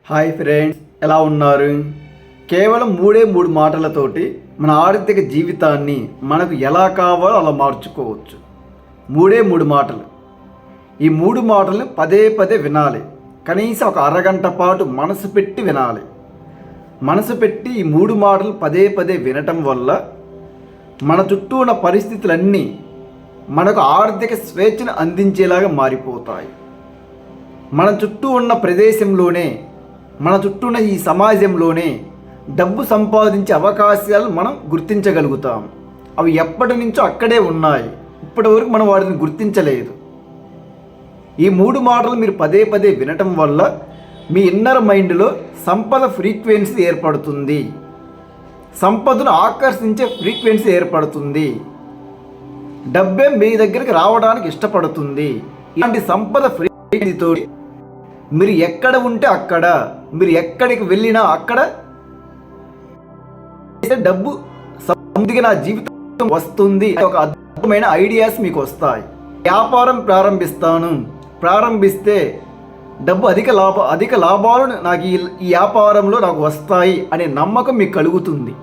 Hi friends, ఎలా ఉన్నారు? కేవలం మూడు మాటలతోటి మన ఆర్థిక జీవితాన్ని మనకు ఎలా కావాలో అలా మార్చుకోవచ్చు. మూడు మాటలు. ఈ మూడు మాటలను పదే పదే వినాలి. కనీసం ఒక అరగంట పాటు మనసు పెట్టి వినాలి. మనసు పెట్టి ఈ మూడు మాటలు పదే పదే వినటం వల్ల మన చుట్టూ ఉన్న పరిస్థితులన్నీ మనకు ఆర్థిక స్వేచ్ఛను అందించేలాగా మారిపోతాయి. మన చుట్టూ ఉన్న ప్రదేశంలోనే, మన చుట్టూ ఉన్న ఈ సమాజంలోనే డబ్బు సంపాదించే అవకాశాలు మనం గుర్తించగలుగుతాం. అవి ఎప్పటి నుంచో అక్కడే ఉన్నాయి, ఇప్పటి వరకు మనం వాటిని గుర్తించలేదు. ఈ మూడు మాటలు మీరు పదే పదే వినటం వల్ల మీ ఇన్నర్ మైండ్లో సంపద ఫ్రీక్వెన్సీ ఏర్పడుతుంది. సంపదను ఆకర్షించే ఫ్రీక్వెన్సీ ఏర్పడుతుంది. డబ్బే మీ దగ్గరికి రావడానికి ఇష్టపడుతుంది. ఇలాంటి సంపద ఫ్రీక్వెన్సీతో మీరు ఎక్కడ ఉంటే అక్కడ, మీరు ఎక్కడికి వెళ్ళినా అక్కడ డబ్బు సమృద్ధిగా నా జీవితం వస్తుంది. ఒక అద్భుతమైన ఐడియాస్ మీకు వస్తాయి. వ్యాపారం ప్రారంభిస్తే డబ్బు అధిక లాభాలు నాకు ఈ వ్యాపారంలో నాకు వస్తాయి అనే నమ్మకం మీకు కలుగుతుంది.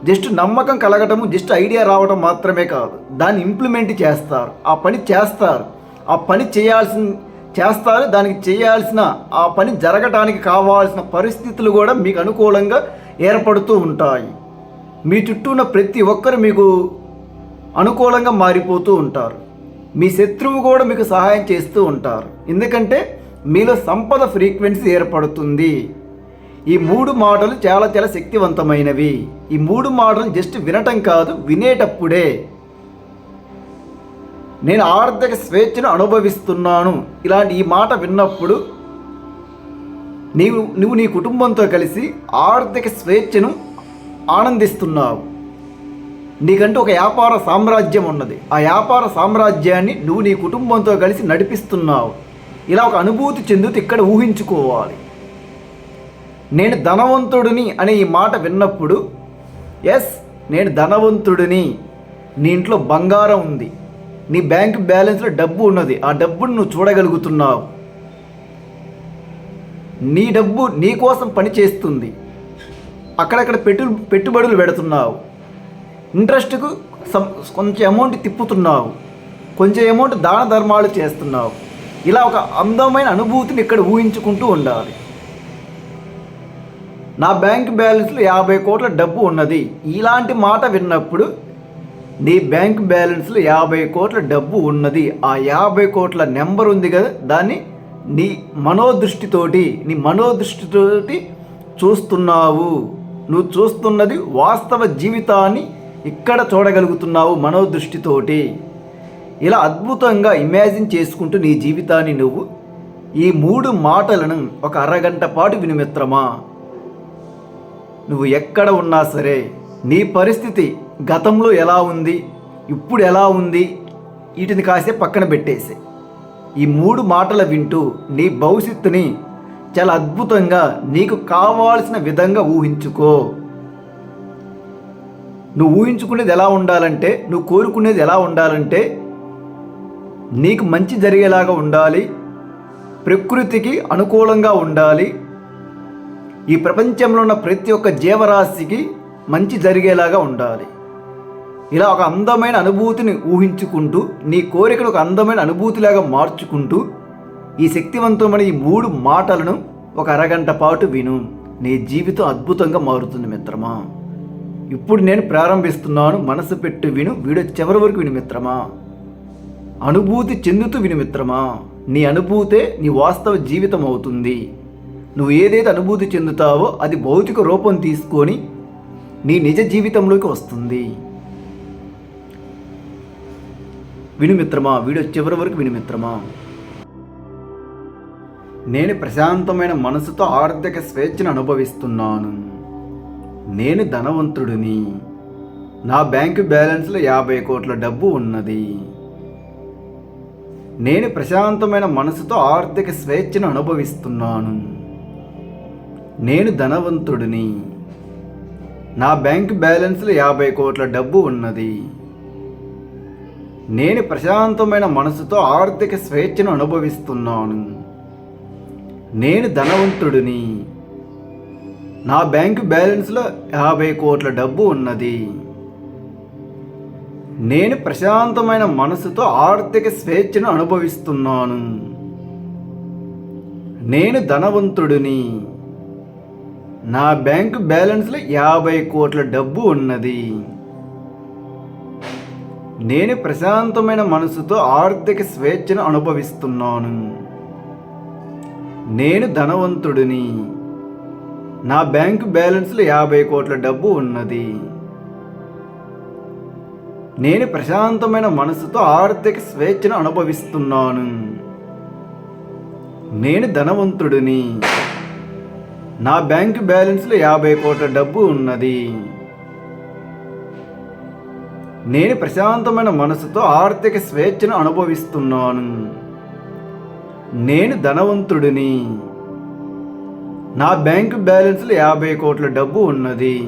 జస్ట్ నమ్మకం కలగటము, జస్ట్ ఐడియా రావడం మాత్రమే కాదు, దాన్ని ఇంప్లిమెంట్ చేస్తారు. ఆ పని చేస్తారు. ఆ పని చేస్తారు. దానికి చేయాల్సిన, ఆ పని జరగటానికి కావాల్సిన పరిస్థితులు కూడా మీకు అనుకూలంగా ఏర్పడుతూ ఉంటాయి. మీ చుట్టూ ఉన్న ప్రతి ఒక్కరు మీకు అనుకూలంగా మారిపోతూ ఉంటారు. మీ శత్రువు కూడా మీకు సహాయం చేస్తూ ఉంటారు. ఎందుకంటే మీలో సంపద ఫ్రీక్వెన్సీ ఏర్పడుతుంది. ఈ మూడు మాటలు చాలా చాలా శక్తివంతమైనవి. ఈ మూడు మాటలు జస్ట్ వినటం కాదు, వినేటప్పుడే నేను ఆర్థిక స్వేచ్ఛను అనుభవిస్తున్నాను, ఇలాంటి ఈ మాట విన్నప్పుడు నువ్వు నీ కుటుంబంతో కలిసి ఆర్థిక స్వేచ్ఛను ఆనందిస్తున్నావు. నీకంటూ ఒక వ్యాపార సామ్రాజ్యం ఉన్నది. ఆ వ్యాపార సామ్రాజ్యాన్ని నువ్వు నీ కుటుంబంతో కలిసి నడిపిస్తున్నావు. ఇలా ఒక అనుభూతి చెందుతూ ఇక్కడ ఊహించుకోవాలి. నేను ధనవంతుడిని అనే ఈ మాట విన్నప్పుడు, ఎస్ నేను ధనవంతుడిని, నీ ఇంట్లో బంగారం ఉంది, నీ బ్యాంక్ బ్యాలెన్స్లో డబ్బు ఉన్నది, ఆ డబ్బును నువ్వు చూడగలుగుతున్నావు. నీ డబ్బు నీ కోసం పని చేస్తుంది. అక్కడక్కడ పెట్టుబడులు పెడుతున్నావు. ఇంట్రెస్ట్కు కొంచెం అమౌంట్ తిప్పుతున్నావు, కొంచెం అమౌంట్ దాన ధర్మాలు చేస్తున్నావు. ఇలా ఒక అందమైన అనుభూతిని ఇక్కడ ఊహించుకుంటూ ఉండాలి. నా బ్యాంక్ బ్యాలెన్స్లో 50 కోట్ల డబ్బు ఉన్నది. ఇలాంటి మాట విన్నప్పుడు నీ బ్యాంక్ బ్యాలెన్స్లో 50 కోట్ల డబ్బు ఉన్నది. ఆ 50 కోట్ల నెంబర్ ఉంది కదా, దాన్ని నీ మనోదృష్టితోటి చూస్తున్నావు. నువ్వు చూస్తున్నది వాస్తవ జీవితాన్ని ఇక్కడ చూడగలుగుతున్నావు మనోదృష్టితోటి. ఇలా అద్భుతంగా ఇమాజిన్ చేసుకుంటూ నీ జీవితాన్ని నువ్వు ఈ మూడు మాటలను ఒక అరగంట పాటు విను మిత్రమా. నువ్వు ఎక్కడ ఉన్నా సరే, నీ పరిస్థితి గతంలో ఎలా ఉంది, ఇప్పుడు ఎలా ఉంది, వీటిని కాసేపు పక్కన పెట్టేసి ఈ మూడు మాటలు వింటూ నీ భవిష్యత్తుని చాలా అద్భుతంగా నీకు కావాల్సిన విధంగా ఊహించుకో. నువ్వు ఊహించుకునేది ఎలా ఉండాలంటే, నువ్వు కోరుకునేది ఎలా ఉండాలంటే, నీకు మంచి జరిగేలాగా ఉండాలి, ప్రకృతికి అనుకూలంగా ఉండాలి, ఈ ప్రపంచంలో ఉన్న ప్రతి ఒక్క జీవరాశికి మంచి జరిగేలాగా ఉండాలి. ఇలా ఒక అందమైన అనుభూతిని ఊహించుకుంటూ, నీ కోరికను ఒక అందమైన అనుభూతిలాగా మార్చుకుంటూ ఈ శక్తివంతమైన ఈ మూడు మాటలను ఒక అరగంట పాటు విను. నీ జీవితం అద్భుతంగా మారుతుంది మిత్రమా. ఇప్పుడు నేను ప్రారంభిస్తున్నాను. మనసు పెట్టి విను. వీడియో చివరి వరకు విను మిత్రమా. అనుభూతి చెందుతూ విను మిత్రమా. నీ అనుభూతే నీ వాస్తవ జీవితం అవుతుంది. నువ్వు ఏదైతే అనుభూతి చెందుతావో అది భౌతిక రూపం తీసుకొని నీ నిజ జీవితంలోకి వస్తుంది. విను మిత్రమా, వీడియో చివరి వరకు విను మిత్రమా. నేను ప్రశాంతమైన మనసుతో ఆర్థిక స్వేచ్ఛను అనుభవిస్తున్నాను. నేను ధనవంతుడిని. నా బ్యాంకు బ్యాలెన్స్లో 50 కోట్ల డబ్బు ఉన్నది. నేను ప్రశాంతమైన మనసుతో ఆర్థిక స్వేచ్ఛను అనుభవిస్తున్నాను. నేను ధనవంతుడిని. నా బ్యాంక్ బ్యాలెన్స్లో 50 కోట్ల డబ్బు ఉన్నది. నేను ప్రశాంతమైన మనసుతో ఆర్థిక స్వేచ్ఛను అనుభవిస్తున్నాను. నేను ధనవంతుడిని. నా బ్యాంకు బ్యాలెన్స్లో 50 కోట్ల డబ్బు ఉన్నది. నేను ప్రశాంతమైన మనసుతో ఆర్థిక స్వేచ్ఛను అనుభవిస్తున్నాను. నేను ధనవంతుడిని. నా బ్యాంకు బ్యాలెన్స్లో 50 కోట్ల డబ్బు ఉన్నది. నేను ప్రశాంతమైన మనసుతో ఆర్థిక స్వేచ్ఛను అనుభవిస్తున్నాను. నేను ధనవంతుడిని. నా బ్యాంకు బ్యాలెన్స్లో 50 కోట్ల డబ్బు ఉన్నది. నేను ప్రశాంతమైన మనసుతో ఆర్థిక స్వేచ్ఛను అనుభవిస్తున్నాను. నేను ధనవంతుడిని. నా బ్యాంకు బ్యాలెన్స్లో 50 కోట్ల డబ్బు ఉన్నది. నేను ప్రశాంతమైన మనసుతో ఆర్థిక స్వేచ్ఛను అనుభవిస్తున్నాను. నేను ధనవంతుడిని. నా బ్యాంకు బ్యాలెన్స్లో 50 కోట్ల డబ్బు ఉన్నది.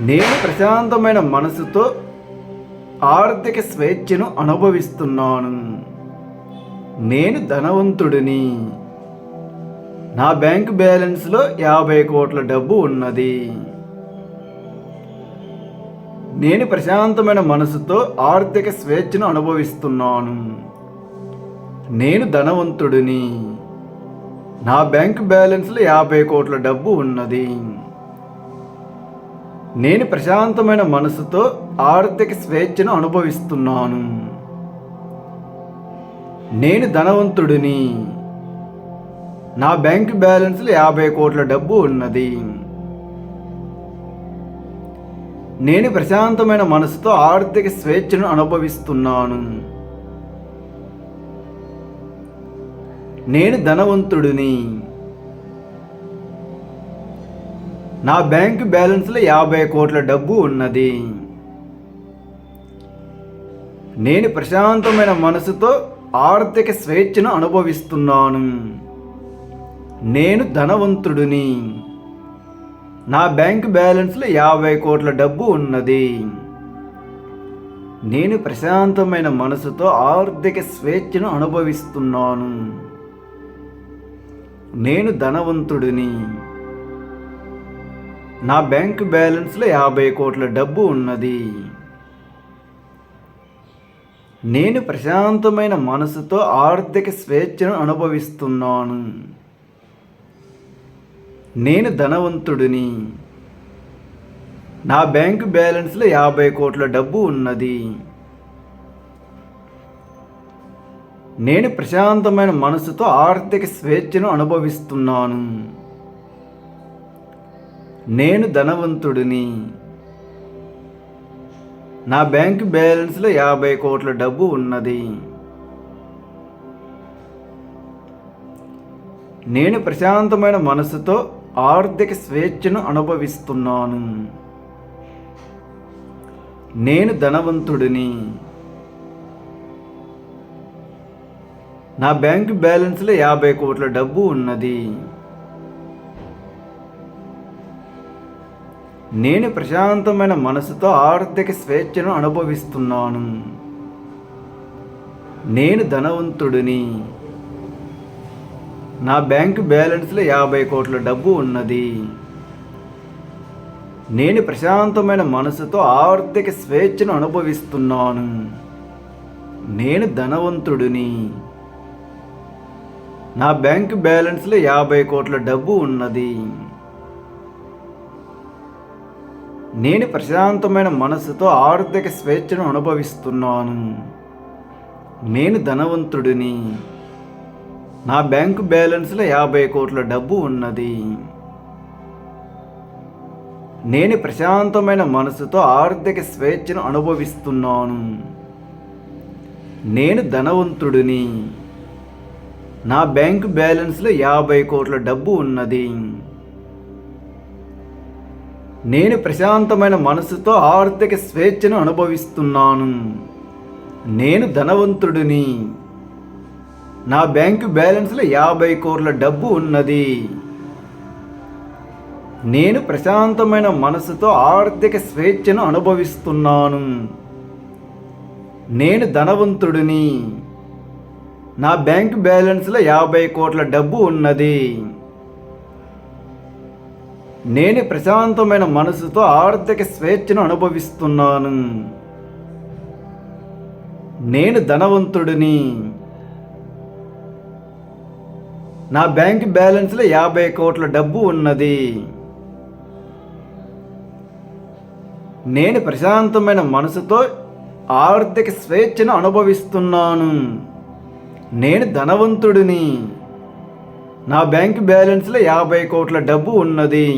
నేను ప్రశాంతమైన మనసుతో ఆర్థిక స్వేచ్ఛను అనుభవిస్తున్నాను. నేను ధనవంతుడిని. నా బ్యాంకు బ్యాలెన్స్లో 50 కోట్ల డబ్బు ఉన్నది. నేను ప్రశాంతమైన మనసుతో ఆర్థిక స్వేచ్ఛను అనుభవిస్తున్నాను. నేను ధనవంతుడిని. నా బ్యాంకు బ్యాలెన్స్లో 50 కోట్ల డబ్బు ఉన్నది. నేను ప్రశాంతమైన మనసుతో ఆర్థిక స్వేచ్ఛను అనుభవిస్తున్నాను. నేను ధనవంతుడిని. నా బ్యాంకు బ్యాలెన్స్లో 50 కోట్ల డబ్బు ఉన్నది. నేను ప్రశాంతమైన మనసుతో ఆర్థిక స్వేచ్ఛను అనుభవిస్తున్నాను. నేను ధనవంతుడిని. నా బ్యాంకు బ్యాలెన్స్లో 50 కోట్ల డబ్బు ఉన్నది. నేను ప్రశాంతమైన మనసుతో ఆర్థిక స్వేచ్ఛను అనుభవిస్తున్నాను. నేను ధనవంతుడిని. నా బ్యాంకు బ్యాలెన్స్లో 50 కోట్ల డబ్బు ఉన్నది. నేను ప్రశాంతమైన మనసుతో ఆర్థిక స్వేచ్ఛను అనుభవిస్తున్నాను. నేను ధనవంతుడిని. నా బ్యాంకు బ్యాలెన్స్లో 50 కోట్ల డబ్బు ఉన్నది. నేను ప్రశాంతమైన మనసుతో ఆర్థిక స్వేచ్ఛను అనుభవిస్తున్నాను. నేను ధనవంతుడిని. నా బ్యాంకు బ్యాలెన్స్లో 50 కోట్ల డబ్బు ఉన్నది. నేను ప్రశాంతమైన మనసుతో ఆర్థిక స్వేచ్ఛను అనుభవిస్తున్నాను. నేను ధనవంతుడిని. నా బ్యాంకు బ్యాలెన్స్లో 50 కోట్ల డబ్బు ఉన్నది. నేను ప్రశాంతమైన మనసుతో ఆర్థిక స్వేచ్ఛను అనుభవిస్తున్నాను. నేను ధనవంతుడిని. నా బ్యాంకు బ్యాలెన్స్లో 50 కోట్ల డబ్బు ఉన్నది. నేను ప్రశాంతమైన మనసుతో ఆర్థిక స్వేచ్ఛను అనుభవిస్తున్నాను. నేను ధనవంతుడిని. నా బ్యాంకు బ్యాలెన్స్లో 50 కోట్ల డబ్బు ఉన్నది. నేను ప్రశాంతమైన మనసుతో ఆర్థిక స్వేచ్ఛను అనుభవిస్తున్నాను. నేను ధనవంతుడిని. నా బ్యాంకు బ్యాలెన్స్లో 50 కోట్ల డబ్బు ఉన్నది. నేను ప్రశాంతమైన మనసుతో ఆర్థిక స్వేచ్ఛను అనుభవిస్తున్నాను. నేను ధనవంతుడిని. నా బ్యాంకు బ్యాలెన్స్లో 50 కోట్ల డబ్బు ఉన్నది. నేను ప్రశాంతమైన మనసుతో ఆర్థిక స్వేచ్ఛను అనుభవిస్తున్నాను. నేను ధనవంతుడిని. నా బ్యాంకు బ్యాలెన్స్లో 50 కోట్ల డబ్బు ఉన్నది. నేను ప్రశాంతమైన మనసుతో ఆర్థిక స్వేచ్ఛను అనుభవిస్తున్నాను. నేను ధనవంతుడిని. నా బ్యాంకు బ్యాలెన్స్లో 50 కోట్ల డబ్బు ఉన్నది. నేను ప్రశాంతమైన మనసుతో ఆర్థిక స్వేచ్ఛను అనుభవిస్తున్నాను. నేను ధనవంతుడిని. నా బ్యాంక్ బ్యాలెన్స్లో 50 కోట్ల డబ్బు ఉన్నది. నేను ప్రశాంతమైన మనసుతో ఆర్థిక స్వేచ్ఛను అనుభవిస్తున్నాను. నేను ధనవంతుడిని. నా బ్యాంక్ బ్యాలెన్స్లో 50 కోట్ల డబ్బు ఉన్నది. నేను ప్రశాంతమైన మనసుతో ఆర్థిక స్వేచ్ఛను అనుభవిస్తున్నాను. నేను ధనవంతుడిని. నా బ్యాంక్ బ్యాలెన్స్లో 50 కోట్ల డబ్బు ఉన్నది.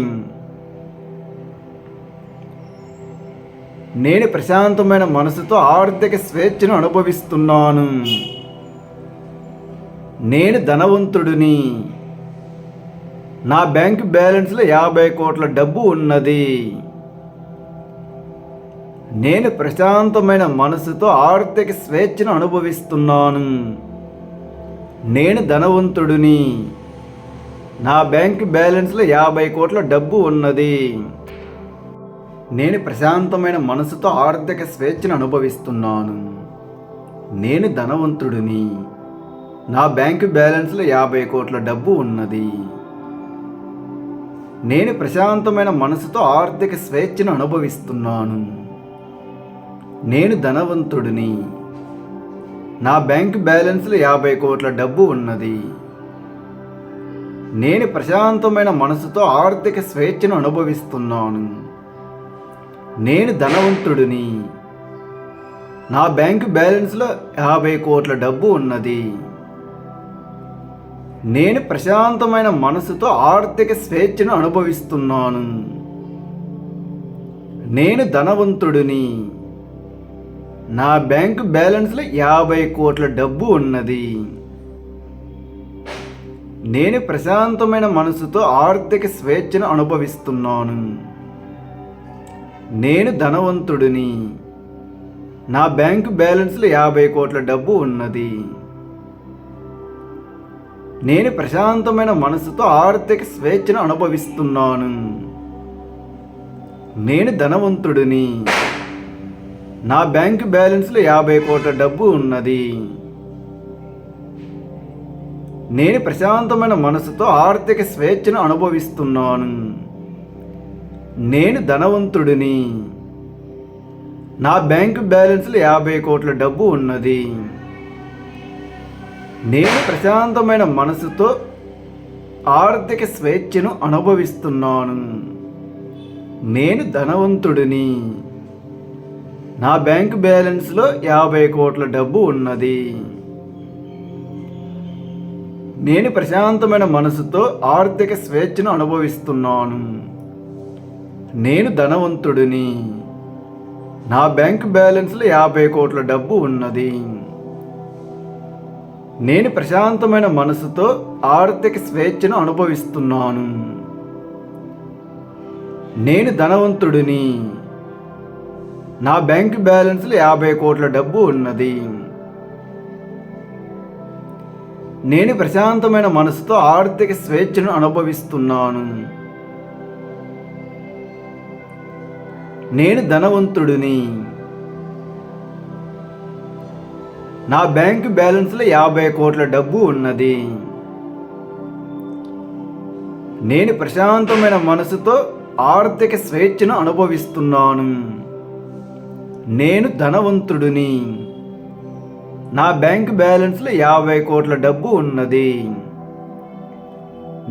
నేను ప్రశాంతమైన మనసుతో ఆర్థిక స్వేచ్ఛను అనుభవిస్తున్నాను. నేను ధనవంతుడిని. నా బ్యాంక్ బ్యాలెన్స్లో 50 కోట్ల డబ్బు ఉన్నది. నేను ప్రశాంతమైన మనసుతో ఆర్థిక స్వేచ్ఛను అనుభవిస్తున్నాను. నేను ధనవంతుడిని. నా బ్యాంక్ బ్యాలెన్స్లో 50 కోట్ల డబ్బు ఉన్నది. నేను ప్రశాంతమైన మనసుతో ఆర్థిక స్వేచ్ఛను అనుభవిస్తున్నాను. నేను ధనవంతుడిని. నా బ్యాంక్ బ్యాలెన్స్లో 50 కోట్ల డబ్బు ఉన్నది. నేను ప్రశాంతమైన మనసుతో ఆర్థిక స్వేచ్ఛను అనుభవిస్తున్నాను. నేను ధనవంతుడిని. నా బ్యాంక్ బ్యాలెన్స్లో 50 కోట్ల డబ్బు ఉన్నది. నేను ప్రశాంతమైన మనసుతో ఆర్థిక స్వేచ్ఛను అనుభవిస్తున్నాను. నేను ధనవంతుడిని. నా బ్యాంక్ బ్యాలెన్స్లో 50 కోట్ల డబ్బు ఉన్నది. నేను ప్రశాంతమైన మనసుతో ఆర్థిక స్వేచ్ఛను అనుభవిస్తున్నాను. నేను ధనవంతుడిని. నా బ్యాంక్ బ్యాలెన్స్లో 50 కోట్ల డబ్బు ఉన్నది. నేను ప్రశాంతమైన మనసుతో ఆర్థిక స్వేచ్ఛను అనుభవిస్తున్నాను. నేను ధనవంతుడిని. నా బ్యాంక్ బ్యాలెన్స్లో 50 కోట్ల డబ్బు ఉన్నది. నేను ప్రశాంతమైన మనసుతో ఆర్థిక స్వేచ్ఛను అనుభవిస్తున్నాను. నేను ధనవంతుడిని. నా బ్యాంక్ బ్యాలెన్స్లో 50 కోట్ల డబ్బు ఉన్నది. నేను ప్రశాంతమైన మనసుతో ఆర్థిక స్వేచ్ఛను అనుభవిస్తున్నాను. నేను ధనవంతుడిని. నా బ్యాంక్ బ్యాలెన్స్లో 50 కోట్ల డబ్బు ఉన్నది. నేను ప్రశాంతమైన మనసుతో ఆర్థిక స్వేచ్ఛను అనుభవిస్తున్నాను. నేను ధనవంతుడిని. నా బ్యాంక్ బ్యాలెన్స్లో 50 కోట్ల డబ్బు ఉన్నది. నేను ప్రశాంతమైన మనసుతో ఆర్థిక స్వేచ్ఛను అనుభవిస్తున్నాను. నేను ధనవంతుడిని. నా బ్యాంక్ బ్యాలెన్స్లో 50 కోట్ల డబ్బు ఉన్నది. నేను ప్రశాంతమైన మనసుతో ఆర్థిక స్వేచ్ఛను అనుభవిస్తున్నాను. నేను ధనవంతుడిని. నా బ్యాంక్ బ్యాలెన్స్లో 50 కోట్ల డబ్బు ఉన్నది. నేను ప్రశాంతమైన మనసుతో ఆర్థిక స్వేచ్ఛను అనుభవిస్తున్నాను. నేను ధనవంతుడిని. నా బ్యాంక్ బ్యాలెన్స్లో 50 కోట్ల డబ్బు ఉన్నది. నేను ప్రశాంతమైన మనసుతో ఆర్థిక స్వేచ్ఛను అనుభవిస్తున్నాను. నేను ధనవంతుడిని. నా బ్యాంక్ బ్యాలెన్స్లో 50 కోట్ల డబ్బు ఉన్నది.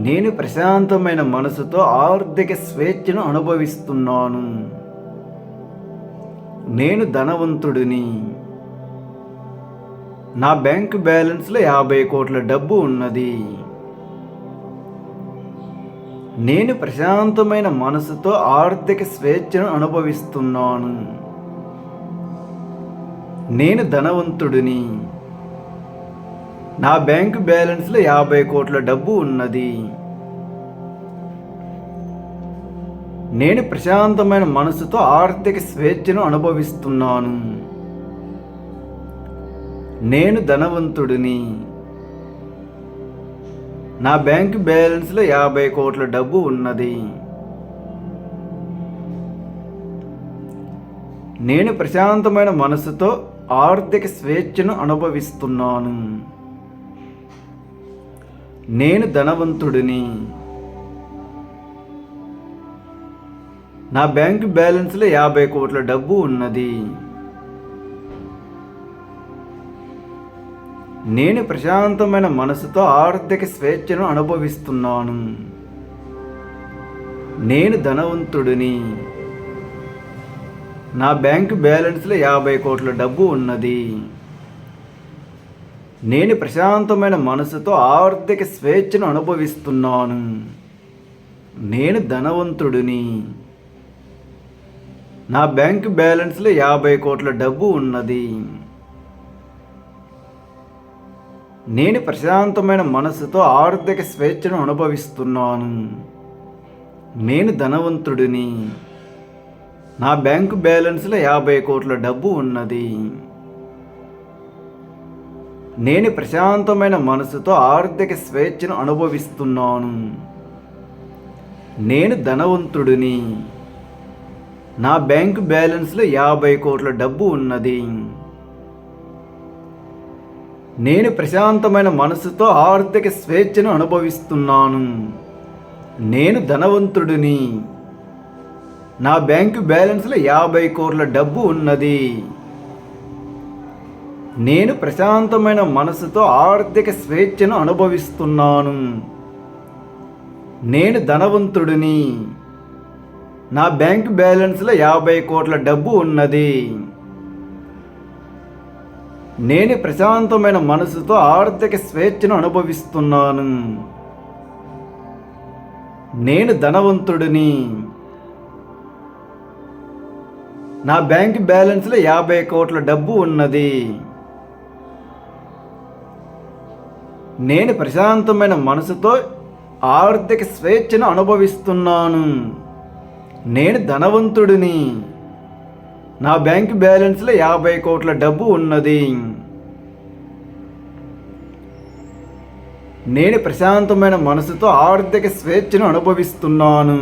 నేను ప్రశాంతమైన మనసుతో ఆర్థిక స్వేచ్ఛను అనుభవిస్తున్నాను. నేను ధనవంతుడిని. నా బ్యాంక్ బ్యాలెన్స్లో 50 కోట్ల డబ్బు ఉన్నది. నేను ప్రశాంతమైన మనసుతో ఆర్థిక స్వేచ్ఛను అనుభవిస్తున్నాను. నేను ధనవంతుడిని. నా బ్యాంక్ బ్యాలెన్స్లో 50 కోట్ల డబ్బు ఉన్నది. నేను ప్రశాంతమైన మనసుతో ఆర్థిక స్వేచ్ఛను అనుభవిస్తున్నాను. నేను ధనవంతుడిని. నా బ్యాంక్ బ్యాలెన్స్లో 50 కోట్ల డబ్బు ఉన్నది. నేను ప్రశాంతమైన మనసుతో ఆర్థిక స్వేచ్ఛను అనుభవిస్తున్నాను. నేను ధనవంతుడిని. నా బ్యాంకు బ్యాలెన్స్లో 50 కోట్ల డబ్బు ఉన్నది. నేను ప్రశాంతమైన మనసుతో ఆర్థిక స్వేచ్ఛను అనుభవిస్తున్నాను. నేను ధనవంతుడిని. నా బ్యాంకు బ్యాలెన్స్లో 50 కోట్ల డబ్బు ఉన్నది. నేను ప్రశాంతమైన మనసుతో ఆర్థిక స్వేచ్ఛను అనుభవిస్తున్నాను. నేను ధనవంతుడిని. నా బ్యాంకు బ్యాలెన్స్లో 50 కోట్ల డబ్బు ఉన్నది. నేను ప్రశాంతమైన మనసుతో ఆర్థిక స్వేచ్ఛను అనుభవిస్తున్నాను. నేను ధనవంతుడిని. నా బ్యాంకు బ్యాలెన్స్లో 50 కోట్ల డబ్బు ఉన్నది. నేను ప్రశాంతమైన మనసుతో ఆర్థిక స్వేచ్ఛను అనుభవిస్తున్నాను. నేను ధనవంతుడిని. నా బ్యాంకు బ్యాలెన్స్లో 50 కోట్ల డబ్బు ఉన్నది. నేను ప్రశాంతమైన మనసుతో ఆర్థిక స్వేచ్ఛను అనుభవిస్తున్నాను. నేను ధనవంతుడిని. నా బ్యాంకు బ్యాలెన్స్లో 50 కోట్ల డబ్బు ఉన్నది. నేను ప్రశాంతమైన మనసుతో ఆర్థిక స్వేచ్ఛను అనుభవిస్తున్నాను. నేను ధనవంతుడిని. నా బ్యాంకు బ్యాలెన్స్లో 50 కోట్ల డబ్బు ఉన్నది. నేను ప్రశాంతమైన మనసుతో ఆర్థిక స్వేచ్ఛను అనుభవిస్తున్నాను. నేను ధనవంతుడిని. నా బ్యాంకు బ్యాలెన్స్లో 50 కోట్ల డబ్బు ఉన్నది. నేను ప్రశాంతమైన మనసుతో ఆర్థిక స్వేచ్ఛను అనుభవిస్తున్నాను. నేను ధనవంతుడిని. నా బ్యాంకు బ్యాలెన్స్లో 50 కోట్ల డబ్బు ఉన్నది. నేను ప్రశాంతమైన మనసుతో ఆర్థిక స్వేచ్ఛను అనుభవిస్తున్నాను.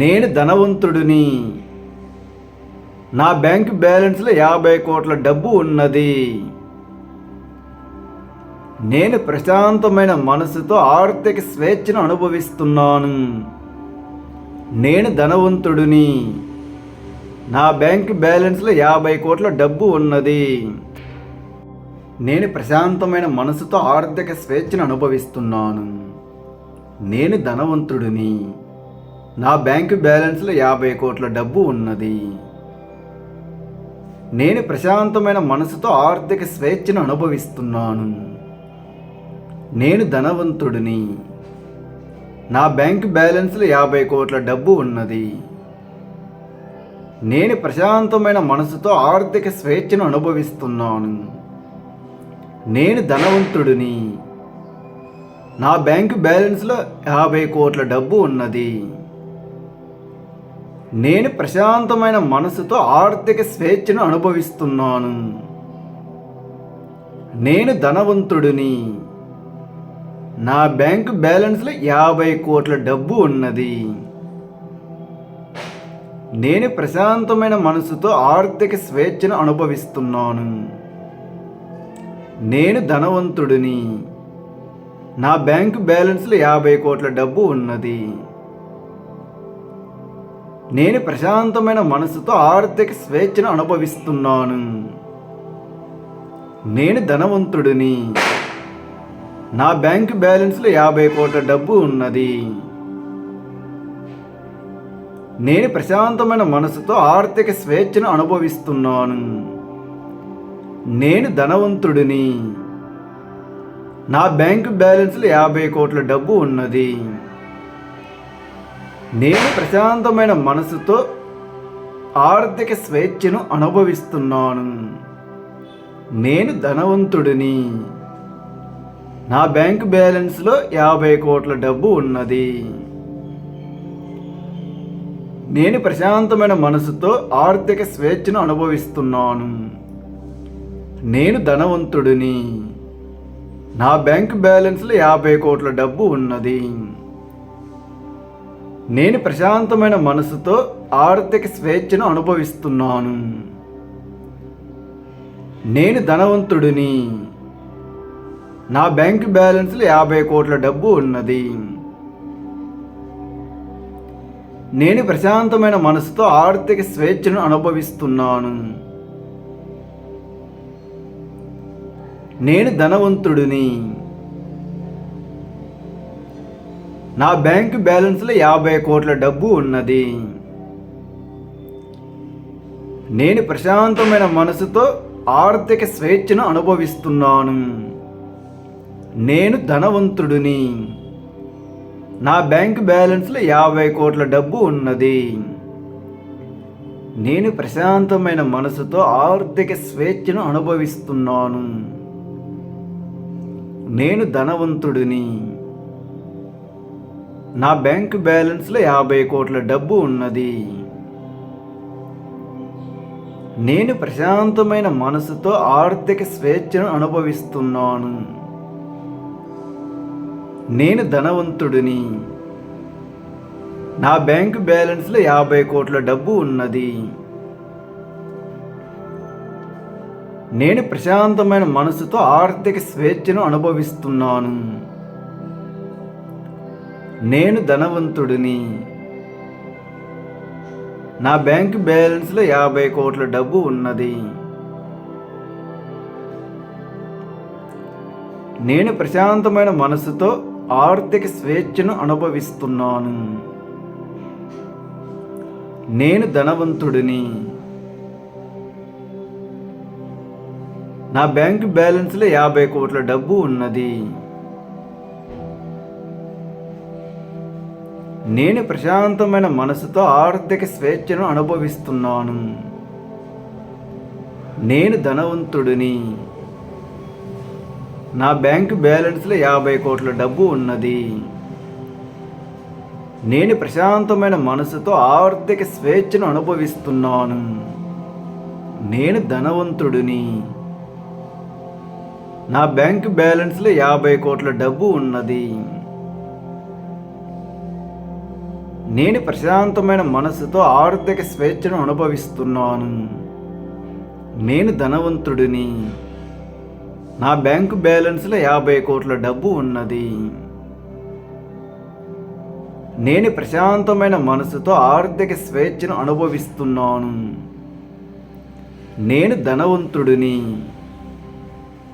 నేను ధనవంతుడిని. నా బ్యాంకు బ్యాలెన్స్లో 50 కోట్ల డబ్బు ఉన్నది. నేను ప్రశాంతమైన మనసుతో ఆర్థిక స్వేచ్ఛను అనుభవిస్తున్నాను. నేను ధనవంతుడిని. నా బ్యాంకు బ్యాలెన్స్లో 50 కోట్ల డబ్బు ఉన్నది. నేను ప్రశాంతమైన మనసుతో ఆర్థిక స్వేచ్ఛను అనుభవిస్తున్నాను. నేను ధనవంతుడిని. నా బ్యాంకు బ్యాలెన్స్లో 50 కోట్ల డబ్బు ఉన్నది. నేను ప్రశాంతమైన మనసుతో ఆర్థిక స్వేచ్ఛను అనుభవిస్తున్నాను. నేను ధనవంతుడిని. నా బ్యాంకు బ్యాలెన్స్లో 50 కోట్ల డబ్బు ఉన్నది. నేను ప్రశాంతమైన మనసుతో ఆర్థిక స్వేచ్ఛను అనుభవిస్తున్నాను. నేను ధనవంతుడిని. నా బ్యాంకు బ్యాలెన్స్లో 50 కోట్ల డబ్బు ఉన్నది. నేను ప్రశాంతమైన మనసుతో ఆర్థిక స్వేచ్ఛను అనుభవిస్తున్నాను. నేను ధనవంతుడిని. నా బ్యాంకు బ్యాలెన్స్లో 50 కోట్ల డబ్బు ఉన్నది. నేను ప్రశాంతమైన మనసుతో ఆర్థిక స్వేచ్ఛను అనుభవిస్తున్నాను. నేను ధనవంతుడిని. నా బ్యాంకు బ్యాలెన్స్లో 50 కోట్ల డబ్బు ఉన్నది. నేను ప్రశాంతమైన మనసుతో ఆర్థిక స్వేచ్ఛను అనుభవిస్తున్నాను. నేను ధనవంతుడిని. నా బ్యాంకు బ్యాలెన్స్లో 50 కోట్ల డబ్బు ఉన్నది. నేను ప్రశాంతమైన మనసుతో ఆర్థిక స్వేచ్ఛను అనుభవిస్తున్నాను. నేను ధనవంతుడిని. నా బ్యాంకు బ్యాలెన్స్లో 50 కోట్ల డబ్బు ఉన్నది. నేను ప్రశాంతమైన మనసుతో ఆర్థిక స్వేచ్ఛను అనుభవిస్తున్నాను. నేను ధనవంతుడిని. నా బ్యాంకు బ్యాలెన్స్లో 50 కోట్ల డబ్బు ఉన్నది. నేను ప్రశాంతమైన మనసుతో ఆర్థిక స్వేచ్ఛను అనుభవిస్తున్నాను. నేను ధనవంతుడిని. నా బ్యాంకు బ్యాలెన్స్లో 50 కోట్ల డబ్బు ఉన్నది. నేను ప్రశాంతమైన మనసుతో ఆర్థిక స్వేచ్ఛను అనుభవిస్తున్నాను. నేను ధనవంతుడిని. నా బ్యాంకు బ్యాలెన్స్లో 50 కోట్ల డబ్బు ఉన్నది. నేను ప్రశాంతమైన మనసుతో ఆర్థిక స్వేచ్ఛను అనుభవిస్తున్నాను. నేను ధనవంతుడిని. నా బ్యాంకు బ్యాలెన్స్లో 50 కోట్ల డబ్బు ఉన్నది. నేను ప్రశాంతమైన మనసుతో ఆర్థిక స్వేచ్ఛను అనుభవిస్తున్నాను. నేను ధనవంతుడిని. నా బ్యాంకు బ్యాలెన్స్లో 50 కోట్ల డబ్బు ఉన్నది. నేను ప్రశాంతమైన మనసుతో ఆర్థిక స్వేచ్ఛను అనుభవిస్తున్నాను. నేను ధనవంతుడిని. నా బ్యాంకు బ్యాలెన్స్లో 50 కోట్ల డబ్బు ఉన్నది. నేను ప్రశాంతమైన మనసుతో ఆర్థిక స్వేచ్ఛను అనుభవిస్తున్నాను. నేను ధనవంతుడిని. నా బ్యాంకు బ్యాలెన్స్లో 50 కోట్ల డబ్బు ఉన్నది. నేను ప్రశాంతమైన మనసుతో ఆర్థిక స్వేచ్ఛను అనుభవిస్తున్నాను. నేను ధనవంతుడిని. నా బ్యాంకు బ్యాలెన్స్లో 50 కోట్ల డబ్బు ఉన్నది. నేను ప్రశాంతమైన మనసుతో ఆర్థిక స్వేచ్ఛను అనుభవిస్తున్నాను. నేను ధనవంతుడిని. నా బ్యాంకు బ్యాలెన్స్లో 50 కోట్ల డబ్బు ఉన్నది. నేను ప్రశాంతమైన మనసుతో ఆర్థిక స్వేచ్ఛను అనుభవిస్తున్నాను. నేను ధనవంతుడిని. నా బ్యాంకు బ్యాలెన్స్లో 50 కోట్ల డబ్బు ఉన్నది. నేను ప్రశాంతమైన మనసుతో ఆర్థిక స్వేచ్ఛను అనుభవిస్తున్నాను. నేను ధనవంతుడిని. నా బ్యాంకు బ్యాలెన్స్లో 50 కోట్ల డబ్బు ఉన్నది. నేను ప్రశాంతమైన మనసుతో ఆర్థిక స్వేచ్ఛను అనుభవిస్తున్నాను. నేను ధనవంతుడిని. నా బ్యాంకు బ్యాలెన్స్లో 50 కోట్ల డబ్బు ఉన్నది. నేను ప్రశాంతమైన మనసుతో ఆర్థిక స్వేచ్ఛను అనుభవిస్తున్నాను. నేను ధనవంతుడిని.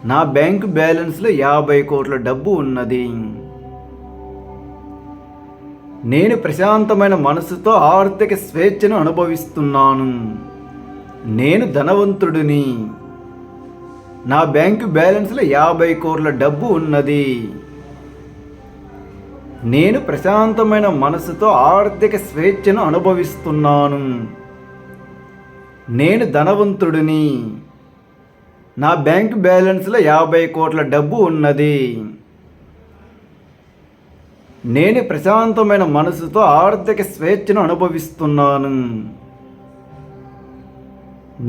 నా బ్యాంకు బ్యాలెన్స్లో 50 కోట్ల డబ్బు ఉన్నది. నేను ప్రశాంతమైన మనసుతో ఆర్థిక స్వేచ్ఛను అనుభవిస్తున్నాను. నేను ధనవంతుడిని. నా బ్యాంకు బ్యాలెన్స్లో 50 కోట్ల డబ్బు ఉన్నది. నేను ప్రశాంతమైన మనసుతో ఆర్థిక స్వేచ్ఛను అనుభవిస్తున్నాను. నేను ధనవంతుడిని. నా బ్యాంకు బ్యాలెన్స్లో 50 కోట్ల డబ్బు ఉన్నది. నేను ప్రశాంతమైన మనసుతో ఆర్థిక స్వేచ్ఛను అనుభవిస్తున్నాను.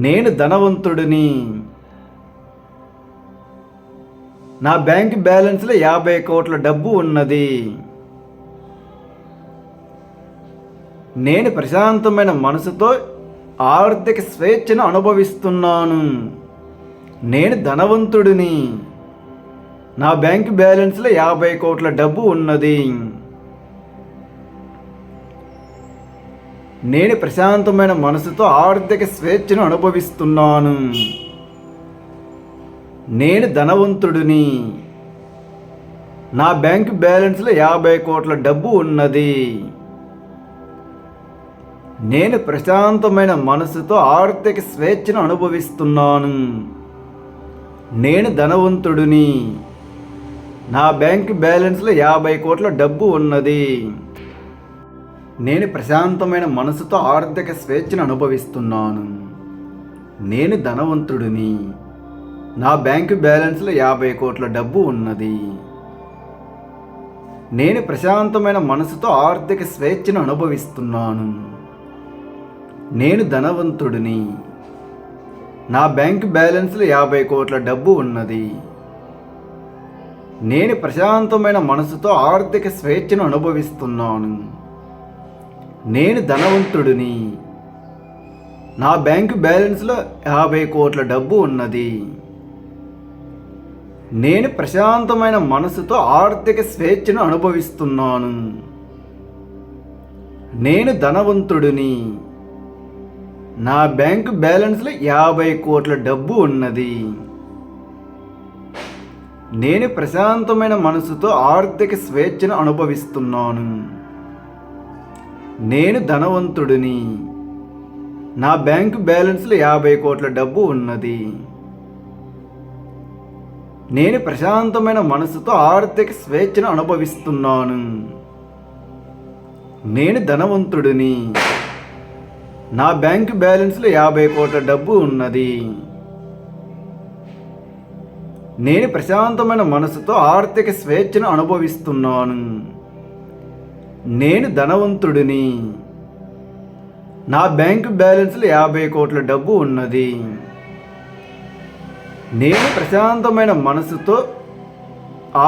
నేను ధనవంతుడిని. నా బ్యాంకు బ్యాలెన్స్లో 50 కోట్ల డబ్బు ఉన్నది. నేను ప్రశాంతమైన మనసుతో ఆర్థిక స్వేచ్ఛను అనుభవిస్తున్నాను. నేను ధనవంతుడిని. నా బ్యాంకు బ్యాలెన్స్లో 50 కోట్ల డబ్బు ఉన్నది. నేను ప్రశాంతమైన మనసుతో ఆర్థిక స్వేచ్ఛను అనుభవిస్తున్నాను. నేను ధనవంతుడిని. నా బ్యాంకు బ్యాలెన్స్లో 50 కోట్ల డబ్బు ఉన్నది. నేను ప్రశాంతమైన మనసుతో ఆర్థిక స్వేచ్ఛను అనుభవిస్తున్నాను. నేను ధనవంతుడిని. నా బ్యాంకు బ్యాలెన్స్లో 50 కోట్ల డబ్బు ఉన్నది. నేను ప్రశాంతమైన మనసుతో ఆర్థిక స్వేచ్ఛను అనుభవిస్తున్నాను. నేను ధనవంతుడిని. నా బ్యాంకు బ్యాలెన్స్లో 50 కోట్ల డబ్బు ఉన్నది. నేను ప్రశాంతమైన మనసుతో ఆర్థిక స్వేచ్ఛను అనుభవిస్తున్నాను. నేను ధనవంతుడిని. నా బ్యాంకు బ్యాలెన్స్లో 50 కోట్ల డబ్బు ఉన్నది. నేను ప్రశాంతమైన మనసుతో ఆర్థిక స్వేచ్ఛను అనుభవిస్తున్నాను. నేను ధనవంతుడిని. నా బ్యాంకు బ్యాలెన్స్లో 50 కోట్ల డబ్బు ఉన్నది. నేను ప్రశాంతమైన మనసుతో ఆర్థిక స్వేచ్ఛను అనుభవిస్తున్నాను. నేను ధనవంతుడిని. నా బ్యాంకు బ్యాలెన్స్లో 50 కోట్ల డబ్బు ఉన్నది. నేను ప్రశాంతమైన మనసుతో ఆర్థిక స్వేచ్ఛను అనుభవిస్తున్నాను. నేను ధనవంతుడిని. నా బ్యాంకు బ్యాలెన్స్లో 50 కోట్ల డబ్బు ఉన్నది. నేను ప్రశాంతమైన మనసుతో ఆర్థిక స్వేచ్ఛను అనుభవిస్తున్నాను. నేను ధనవంతుడిని. నా బ్యాంకు బ్యాలెన్స్లో 50 కోట్ల డబ్బు ఉన్నది. నేను ప్రశాంతమైన మనసుతో ఆర్థిక స్వేచ్ఛను అనుభవిస్తున్నాను. నేను ధనవంతుడిని. నా బ్యాంకు బ్యాలెన్స్లో 50 కోట్ల డబ్బు ఉన్నది. నేను ప్రశాంతమైన మనసుతో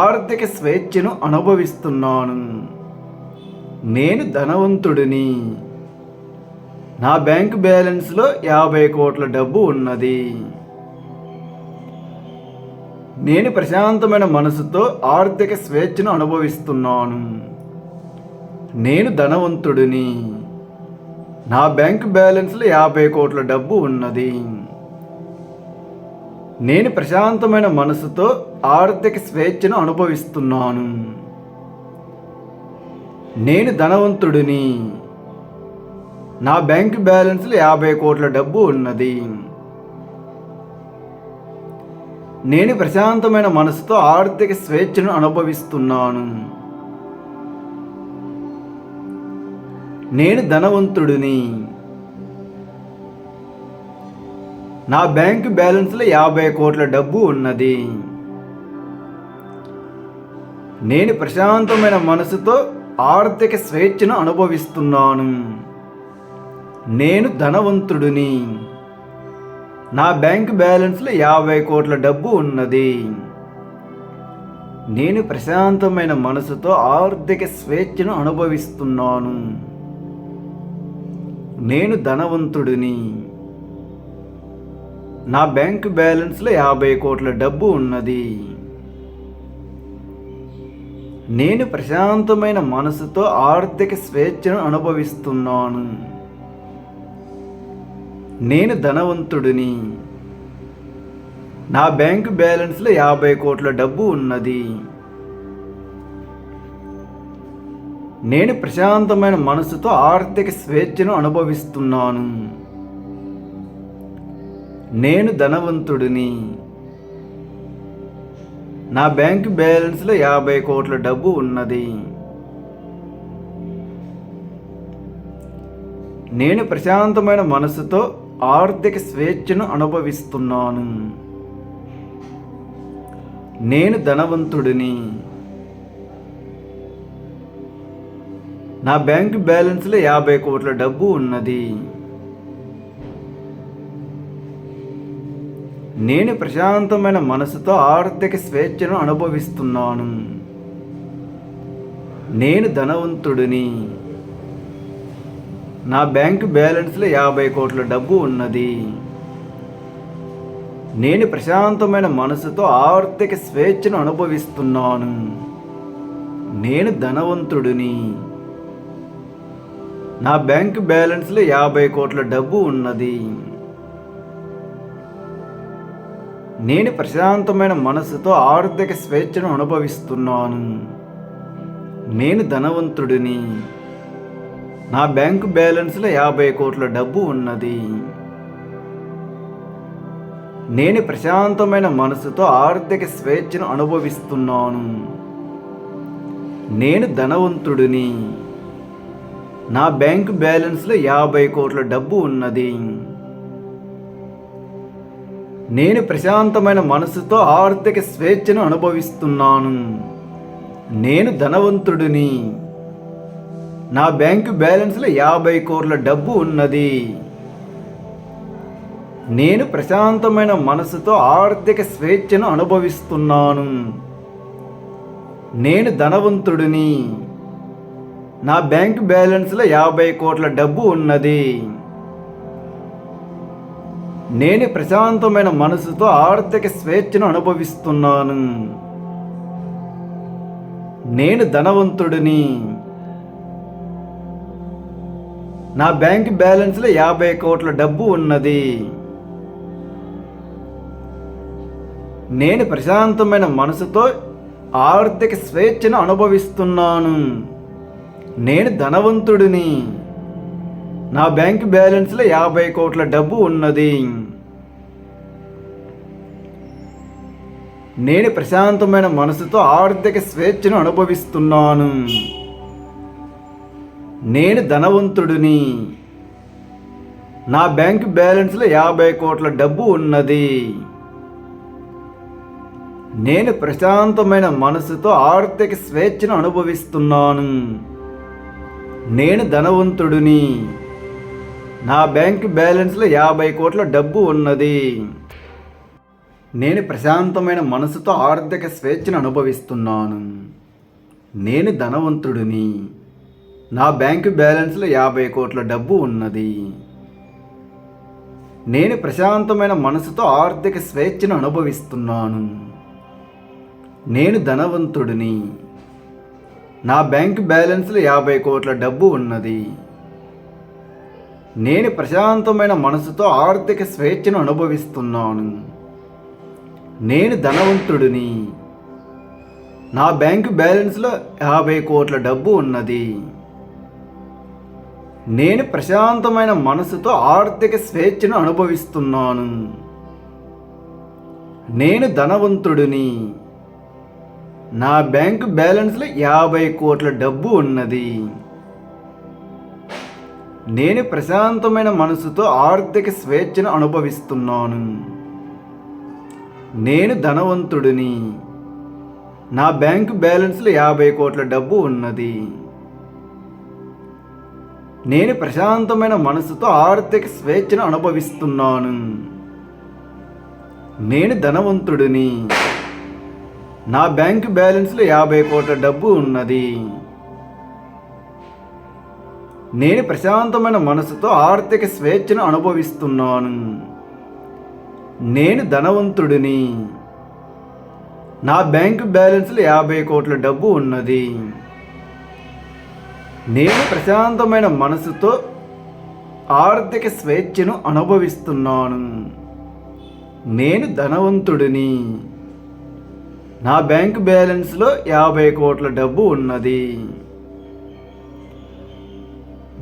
ఆర్థిక స్వేచ్ఛను అనుభవిస్తున్నాను. నేను ధనవంతుడిని. నా బ్యాంకు బ్యాలెన్స్లో 50 కోట్ల డబ్బు ఉన్నది. నేను ప్రశాంతమైన మనసుతో ఆర్థిక స్వేచ్ఛను అనుభవిస్తున్నాను. నేను ధనవంతుడిని. నా బ్యాంకు బ్యాలెన్స్లో 50 కోట్ల డబ్బు ఉన్నది. నేను ప్రశాంతమైన మనసుతో ఆర్థిక స్వేచ్ఛను అనుభవిస్తున్నాను. నేను ధనవంతుడిని. నా బ్యాంకు బ్యాలెన్స్లో 50 కోట్ల డబ్బు ఉన్నది. నేను ప్రశాంతమైన మనసుతో ఆర్థిక స్వేచ్ఛను అనుభవిస్తున్నాను. నేను ధనవంతుడిని. నా బ్యాంకు బ్యాలెన్స్లో 50 కోట్ల డబ్బు ఉన్నది. నేను ప్రశాంతమైన మనసుతో ఆర్థిక స్వేచ్ఛను అనుభవిస్తున్నాను. నేను ధనవంతుడిని. నా బ్యాంకు బ్యాలెన్స్లో 50 కోట్ల డబ్బు ఉన్నది. నేను ప్రశాంతమైన మనసుతో ఆర్థిక స్వేచ్ఛను అనుభవిస్తున్నాను. నేను ధనవంతుడిని. నా బ్యాంకు బ్యాలెన్స్లో 50 కోట్ల డబ్బు ఉన్నది. నేను ప్రశాంతమైన మనసుతో ఆర్థిక స్వేచ్ఛను అనుభవిస్తున్నాను. నేను ధనవంతుడిని. నా బ్యాంకు బ్యాలెన్స్లో 50 కోట్ల డబ్బు ఉన్నది. నేను ప్రశాంతమైన మనసుతో ఆర్థిక స్వేచ్ఛను అనుభవిస్తున్నాను. నేను ధనవంతుడిని. నా బ్యాంకు బ్యాలెన్స్లో 50 కోట్ల డబ్బు ఉన్నది. నేను ప్రశాంతమైన మనసుతో ఆర్థిక స్వేచ్ఛను అనుభవిస్తున్నాను. నేను ధనవంతుడిని. నా బ్యాంకు బ్యాలెన్స్లో 50 కోట్ల డబ్బు ఉన్నది. నేను ప్రశాంతమైన మనసుతో ఆర్థిక స్వేచ్ఛను అనుభవిస్తున్నాను. నేను ధనవంతుడిని. నా బ్యాంకు బ్యాలెన్స్లో 50 కోట్ల డబ్బు ఉన్నది. నేను ప్రశాంతమైన మనసుతో ఆర్థిక స్వేచ్ఛను అనుభవిస్తున్నాను. నేను ధనవంతుడిని. నా బ్యాంకు బ్యాలెన్స్లో 50 కోట్ల డబ్బు ఉన్నది. నేను ప్రశాంతమైన మనసుతో ఆర్థిక స్వేచ్ఛను అనుభవిస్తున్నాను. నేను ధనవంతుడిని. నా బ్యాంకు బ్యాలెన్స్లో 50 కోట్ల డబ్బు ఉన్నది. నేను ప్రశాంతమైన మనసుతో ఆర్థిక స్వేచ్ఛను అనుభవిస్తున్నాను. నేను ధనవంతుడిని. నా బ్యాంకు బ్యాలెన్స్లో 50 కోట్ల డబ్బు ఉన్నది. నేను ప్రశాంతమైన మనసుతో ఆర్థిక స్వేచ్ఛను అనుభవిస్తున్నాను. నేను ధనవంతుడిని. నా బ్యాంకు బ్యాలెన్స్లో 50 కోట్ల డబ్బు ఉన్నది. నేను ప్రశాంతమైన మనసుతో ఆర్థిక స్వేచ్ఛను అనుభవిస్తున్నాను. నేను ధనవంతుడిని. నా బ్యాంకు బ్యాలెన్స్లో 50 కోట్ల డబ్బు ఉన్నది. నేను ప్రశాంతమైన మనసుతో ఆర్థిక స్వేచ్ఛను అనుభవిస్తున్నాను. నేను ధనవంతుడిని. నా బ్యాంక్ బ్యాలెన్స్లో 50 కోట్ల డబ్బు ఉన్నది. నేను ప్రశాంతమైన మనసుతో ఆర్థిక స్వేచ్ఛను అనుభవిస్తున్నాను. నేను ధనవంతుడిని. నా బ్యాంక్ బ్యాలెన్స్లో 50 కోట్ల డబ్బు ఉన్నది. నేను ప్రశాంతమైన మనసుతో ఆర్థిక స్వేచ్ఛను అనుభవిస్తున్నాను. నేను ధనవంతుడిని. నా బ్యాంక్ బ్యాలెన్స్లో 50 కోట్ల డబ్బు ఉన్నది. నేను ప్రశాంతమైన మనసుతో ఆర్థిక స్వేచ్ఛను అనుభవిస్తున్నాను. నేను ధనవంతుడిని. నా బ్యాంక్ బ్యాలెన్స్లో 50 కోట్ల డబ్బు ఉన్నది. నేను ప్రశాంతమైన మనసుతో ఆర్థిక స్వేచ్ఛను అనుభవిస్తున్నాను. నేను ధనవంతుడిని. నా బ్యాంకు బ్యాలెన్స్లో 50 కోట్ల డబ్బు ఉన్నది. నేను ప్రశాంతమైన మనసుతో ఆర్థిక స్వేచ్ఛను అనుభవిస్తున్నాను. నేను ధనవంతుడిని. నా బ్యాంకు బ్యాలెన్స్లో 50 కోట్ల డబ్బు ఉన్నది. నేను ప్రశాంతమైన మనసుతో ఆర్థిక స్వేచ్ఛను అనుభవిస్తున్నాను. నేను ధనవంతుడిని. నా బ్యాంకు బ్యాలెన్స్లో 50 కోట్ల డబ్బు ఉన్నది. నేను ప్రశాంతమైన మనసుతో ఆర్థిక స్వేచ్ఛను అనుభవిస్తున్నాను. నేను ధనవంతుడిని. నా బ్యాంకు బ్యాలెన్స్లో 50 కోట్ల డబ్బు ఉన్నది. నేను ప్రశాంతమైన మనసుతో ఆర్థిక స్వేచ్ఛను అనుభవిస్తున్నాను. నేను ధనవంతుడిని. నా బ్యాంకు బ్యాలెన్స్లో 50 కోట్ల డబ్బు ఉన్నది. నేను ప్రశాంతమైన మనసుతో ఆర్థిక స్వేచ్ఛను అనుభవిస్తున్నాను. నేను ధనవంతుడిని. నా బ్యాంకు బ్యాలెన్స్లో 50 కోట్ల డబ్బు ఉన్నది. నేను ప్రశాంతమైన మనసుతో ఆర్థిక స్వేచ్ఛను అనుభవిస్తున్నాను. నేను ధనవంతుడిని. నా బ్యాంకు బ్యాలెన్స్లో 50 కోట్ల డబ్బు ఉన్నది. నేను ప్రశాంతమైన మనసుతో ఆర్థిక స్వేచ్ఛను అనుభవిస్తున్నాను. నేను ధనవంతుడిని. నా బ్యాంకు బ్యాలెన్స్లో 50 కోట్ల డబ్బు ఉన్నది.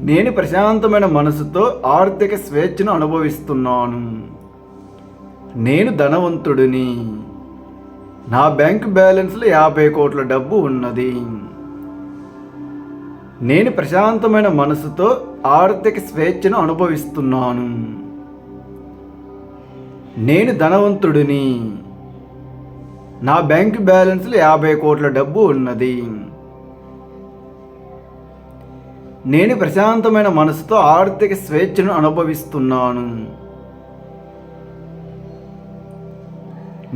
నేను ప్రశాంతమైన మనసుతో ఆర్థిక స్వేచ్ఛను అనుభవిస్తున్నాను. నేను ధనవంతుడిని. నా బ్యాంకు బ్యాలెన్స్లో 50 కోట్ల డబ్బు ఉన్నది. నేను ప్రశాంతమైన మనసుతో ఆర్థిక స్వేచ్ఛను అనుభవిస్తున్నాను. నేను ధనవంతుడిని. నా బ్యాంకు బ్యాలెన్స్లో 50 కోట్ల డబ్బు ఉన్నది. నేను ప్రశాంతమైన మనసుతో ఆర్థిక స్వేచ్ఛను అనుభవిస్తున్నాను.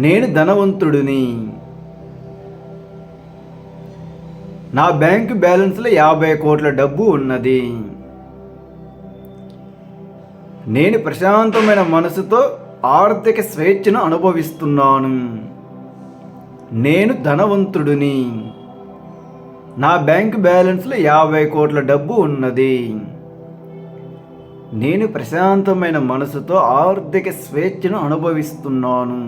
నేను ధనవంతుడిని. నా బ్యాంకు బ్యాలెన్స్లో 50 కోట్ల డబ్బు ఉన్నది. నేను ప్రశాంతమైన మనసుతో ఆర్థిక స్వేచ్ఛను అనుభవిస్తున్నాను. నేను ధనవంతుడిని. నా బ్యాంకు బ్యాలెన్స్లో 50 కోట్ల డబ్బు ఉన్నది. నేను ప్రశాంతమైన మనసుతో ఆర్థిక స్వేచ్ఛను అనుభవిస్తున్నాను.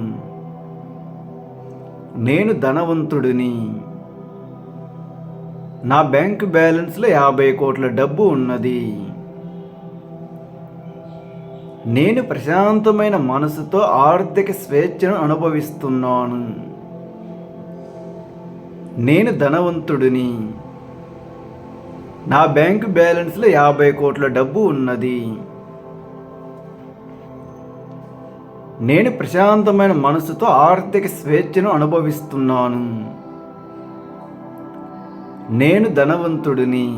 నేను ధనవంతుడిని. నా బ్యాంకు బ్యాలెన్స్లో 50 కోట్ల డబ్బు ఉన్నది. నేను ప్రశాంతమైన మనసుతో ఆర్థిక స్వేచ్ఛను అనుభవిస్తున్నాను. నేను ధనవంతుడిని. నా బ్యాంకు బ్యాలెన్స్లో 50 కోట్ల డబ్బు ఉన్నది. నేను ప్రశాంతమైన మనసుతో ఆర్థిక స్వేచ్ఛను అనుభవిస్తున్నాను. నేను ధనవంతుడిని.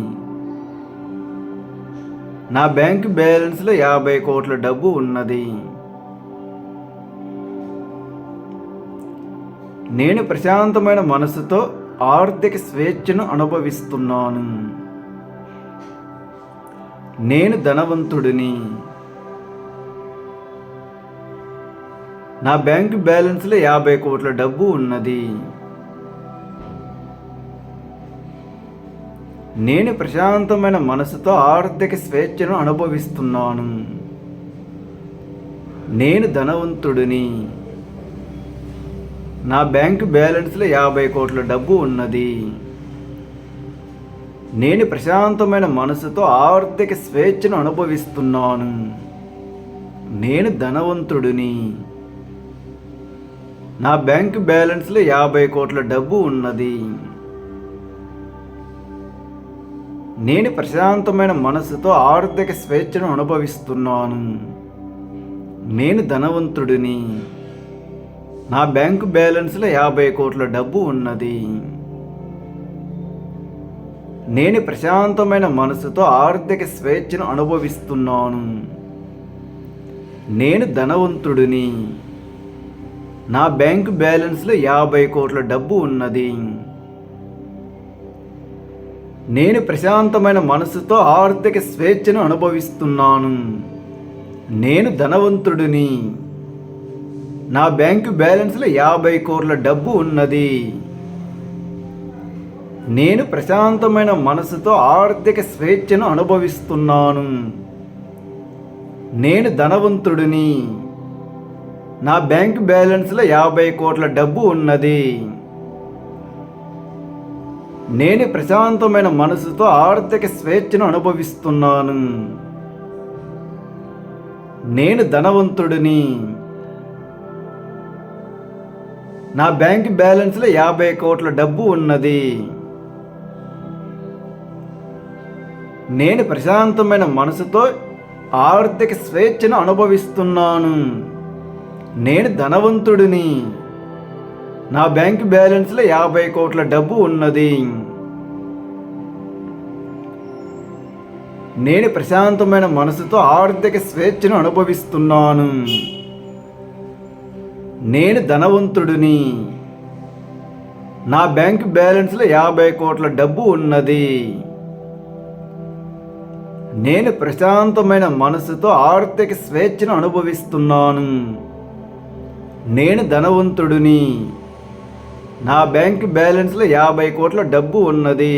నా బ్యాంకు బ్యాలెన్స్లో 50 కోట్ల డబ్బు ఉన్నది. నేను ప్రశాంతమైన మనసుతో ఆర్థిక స్వేచ్ఛను అనుభవిస్తున్నాను. నేను ధనవంతుడిని. నా బ్యాంకు బ్యాలెన్స్లో 50 కోట్ల డబ్బు ఉన్నది. నేను ప్రశాంతమైన మనసుతో ఆర్థిక స్వేచ్ఛను అనుభవిస్తున్నాను. నేను ధనవంతుడిని. నా బ్యాంకు బ్యాలెన్స్లో 50 కోట్ల డబ్బు ఉన్నది. నేను ప్రశాంతమైన మనసుతో ఆర్థిక స్వేచ్ఛను అనుభవిస్తున్నాను. నేను ధనవంతుడిని. నా బ్యాంకు బ్యాలెన్స్లో 50 కోట్ల డబ్బు ఉన్నది. నేను ప్రశాంతమైన మనసుతో ఆర్థిక స్వేచ్ఛను అనుభవిస్తున్నాను. నేను ధనవంతుడిని. నా బ్యాంకు బ్యాలెన్స్లో 50 కోట్ల డబ్బు ఉన్నది. నేను ప్రశాంతమైన మనసుతో ఆర్థిక స్వేచ్ఛను అనుభవిస్తున్నాను. నేను ధనవంతుడిని. నా బ్యాంకు బ్యాలెన్స్లో 50 కోట్ల డబ్బు ఉన్నది. నేను ప్రశాంతమైన మనసుతో ఆర్థిక స్వేచ్ఛను అనుభవిస్తున్నాను. నేను ధనవంతుడిని. నా బ్యాంకు బ్యాలెన్స్లో 50 కోట్ల డబ్బు ఉన్నది. నేను ప్రశాంతమైన మనసుతో ఆర్థిక స్వేచ్ఛను అనుభవిస్తున్నాను. నేను ధనవంతుడిని. నా బ్యాంకు బ్యాలెన్స్లో 50 కోట్ల డబ్బు ఉన్నది. నేను ప్రశాంతమైన మనసుతో ఆర్థిక స్వేచ్ఛను అనుభవిస్తున్నాను. నేను ధనవంతుడిని. నా బ్యాంకు బ్యాలెన్స్లో 50 కోట్ల డబ్బు ఉన్నది. నేను ప్రశాంతమైన మనసుతో ఆర్థిక స్వేచ్ఛను అనుభవిస్తున్నాను. నేను ధనవంతుడిని. నా బ్యాంకు బ్యాలెన్స్లో 50 కోట్ల డబ్బు ఉన్నది. నేను ప్రశాంతమైన మనసుతో ఆర్థిక స్వేచ్ఛను అనుభవిస్తున్నాను. నేను ధనవంతుడిని. నా బ్యాంకు బ్యాలెన్స్లో 50 కోట్ల డబ్బు ఉన్నది. నేను ప్రశాంతమైన మనసుతో ఆర్థిక స్వేచ్ఛను అనుభవిస్తున్నాను. నేను ధనవంతుడిని. నా బ్యాంకు బ్యాలెన్స్లో 50 కోట్ల డబ్బు ఉన్నది.